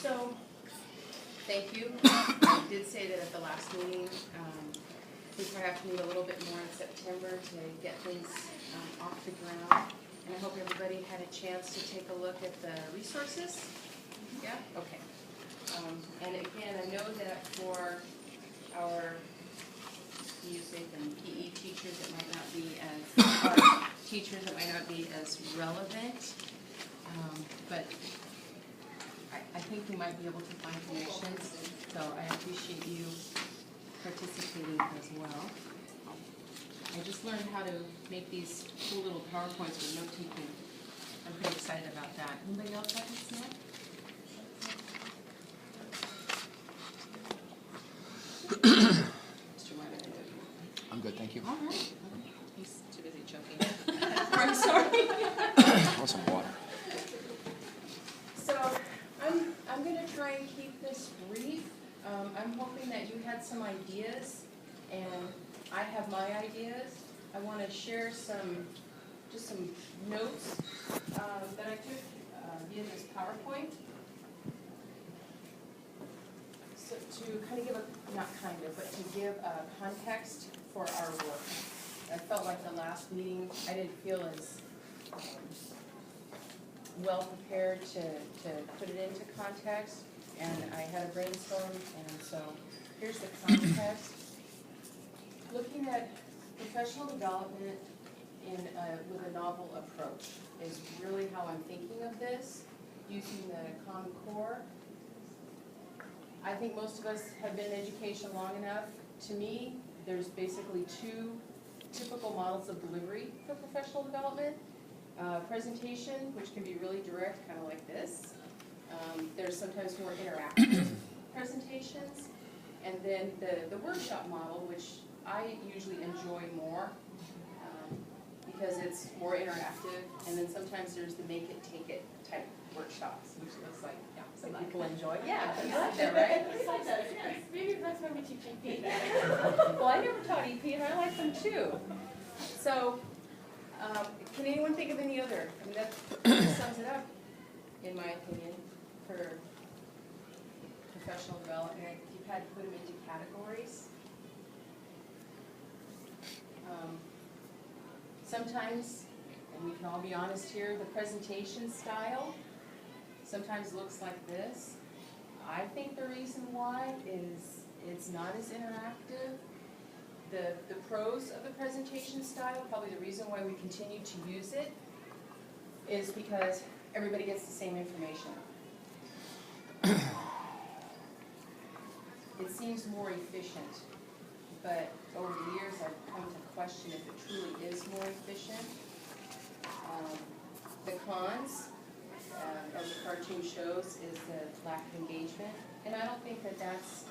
So, thank you. I did say that at the last meeting, we probably have to meet a little bit more in September to get things off the ground. And I hope everybody had a chance to take a look at the resources. Yeah? Okay. And again, I know that for our music and PE teachers, it might not be as relevant, but I think we might be able to find connections, so I appreciate you participating as well. I just learned how to make these cool little PowerPoints with note taking. I'm pretty excited about that. Anybody else have this yet? Mr. Wyman, I know you. I'm good, thank you. All right. He's too busy choking. I'm sorry. I want some water. So I'm going to try and keep this brief. I'm hoping that you had some ideas, and I have my ideas. I want to share just some notes that I took via this PowerPoint. So to kind of give but to give a context for our work. I felt like the last meeting, I didn't feel as well prepared to put it into context, and I had a brainstorm, and so here's the context. Looking at professional development with a novel approach is really how I'm thinking of this, using the Common Core. I think most of us have been in education long enough. To me, there's basically two typical models of delivery for professional development. Presentation, which can be really direct, kind of like this. There's sometimes more interactive presentations. And then the workshop model, which I usually enjoy more because it's more interactive. And then sometimes there's the make it, take it type workshops, which looks like, yeah, some people enjoy. Yeah, you like that, right? Yes, maybe that's why we teach EP. Well, I never taught EP, and I like them too. So, can anyone think of any other? I mean, that sums it up, in my opinion, for professional development. You've had to put them into categories. Sometimes, and we can all be honest here, the presentation style sometimes looks like this. I think the reason why is it's not as interactive. The pros of the presentation style, probably the reason why we continue to use it, is because everybody gets the same information. It seems more efficient, but over the years I've come to question if it truly is more efficient. The cons, as the cartoon shows, is the lack of engagement, and I don't think that's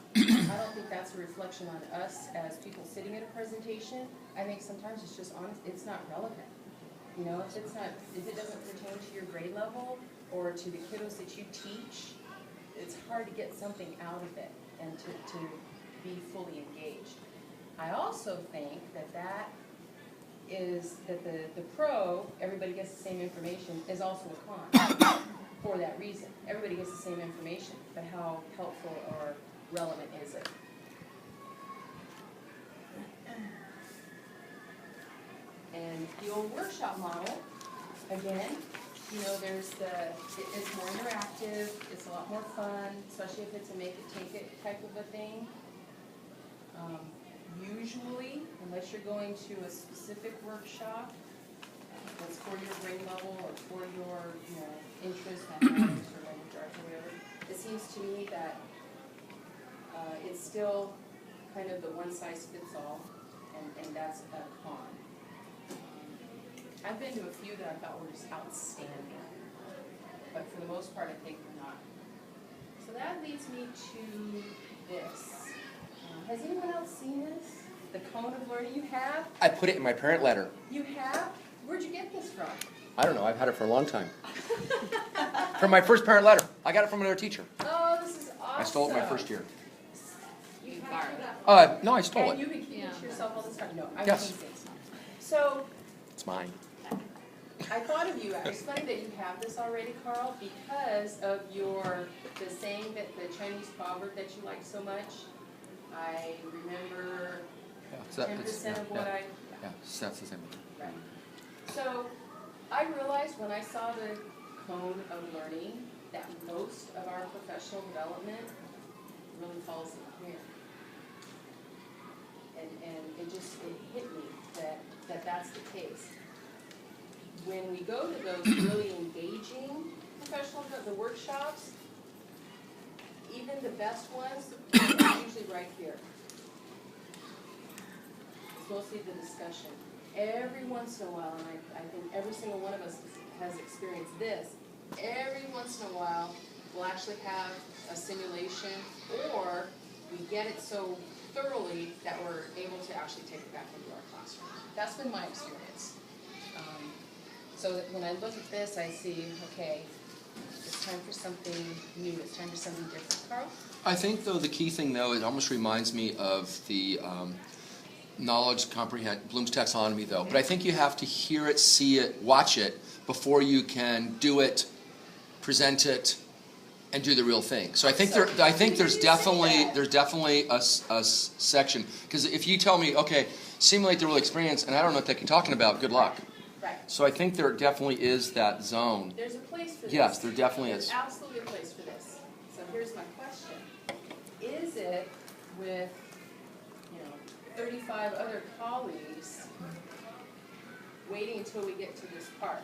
a reflection on us as people sitting at a presentation. I think sometimes it's just honest, it's not relevant. You know, if it doesn't pertain to your grade level or to the kiddos that you teach, it's hard to get something out of it and to be fully engaged. I also think that the pro, everybody gets the same information, is also a con for that reason. Everybody gets the same information, but how helpful or relevant is it? And the old workshop model, again, you know, it's more interactive, it's a lot more fun, especially if it's a make it, take it type of a thing. Usually, unless you're going to a specific workshop that's for your grade level or for your, you know, interest, mathematics or language arts or whatever, it seems to me that it's still kind of the one size fits all, and that's a con. I've been to a few that I thought were just outstanding, but for the most part, I think they're not. So that leads me to this. Has anyone else seen this? The cone of learning you have? I put it in my parent letter. You have? Where'd you get this from? I don't know, I've had it for a long time. From my first parent letter. I got it from another teacher. Oh, this is awesome. I stole it my first year. You borrowed it. No, I stole And it. you can keep it to yourself all this time? No, I'm Yes. teasing. So, It's mine. I thought of you. It's funny that you have this already, Carl, because of the saying that the Chinese proverb that you like so much. I remember 10% of what I. Yeah, that's the same. Right. So I realized when I saw the cone of learning that most of our professional development really falls in here. And it hit me that that's the case. When we go to those really engaging professional, the workshops, even the best ones, are usually right here. It's mostly the discussion. Every once in a while, and I think every single one of us has experienced this, every once in a while, we'll actually have a simulation, or we get it so thoroughly that we're able to actually take it back into our classroom. That's been my experience. So that when I look at this, I see, okay, it's time for something new, it's time for something different. Carl? I think, though, the key thing, though, it almost reminds me of the knowledge comprehend Bloom's taxonomy, though. But I think you have to hear it, see it, watch it before you can do it, present it, and do the real thing. So I think there's definitely a section, because if you tell me, okay, simulate the real experience, and I don't know what you're talking about, good luck. Right. So I think there definitely is that zone. There's a place for this. Yes, there definitely is. There's absolutely a place for this. So here's my question. Is it with, 35 other colleagues waiting until we get to this part?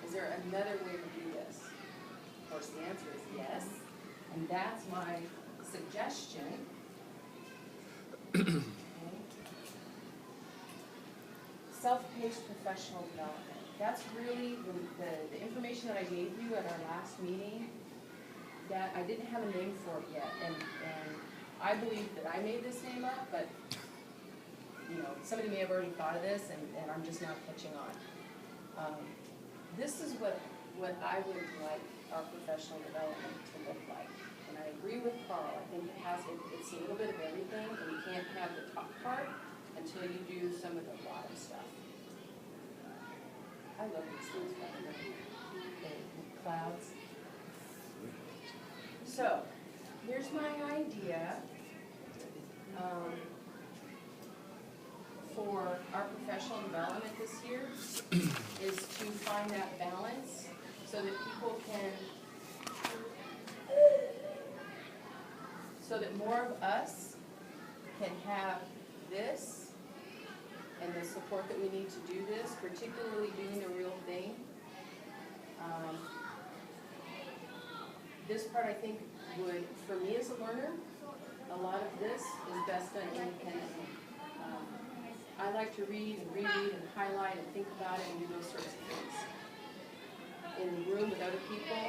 Is there another way to do this? Of course, the answer is yes. And that's my suggestion. Okay. Self-paced professional development. That's really the information that I gave you at our last meeting, that I didn't have a name for it yet. And I believe that I made this name up, but somebody may have already thought of this, and I'm just now catching on. This is what I would like our professional development to look like. And I agree with Carl. I think it's a little bit of everything, and you can't have the top part until you do some of the bottom stuff. I love these things, by the way. The clouds. So, here's my idea for our professional development this year is to find that balance so that people so that more of us can have this and the support that we need to do this, particularly doing the real thing. This part, I think, would, for me as a learner, a lot of this is best done independently. I like to read and reread and highlight and think about it and do those sorts of things. In the room with other people,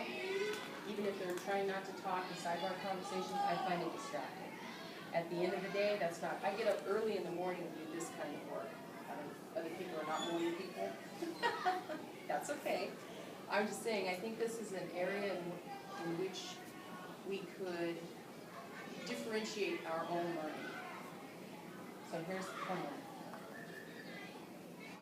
even if they're trying not to talk in sidebar conversations, I find it distracting. At the end of the day, that's not, I get up early in the morning and do this kind of work. Other people are not morning people. That's okay. I'm just saying, I think this is an area in which we could differentiate our own learning. So here's the plan.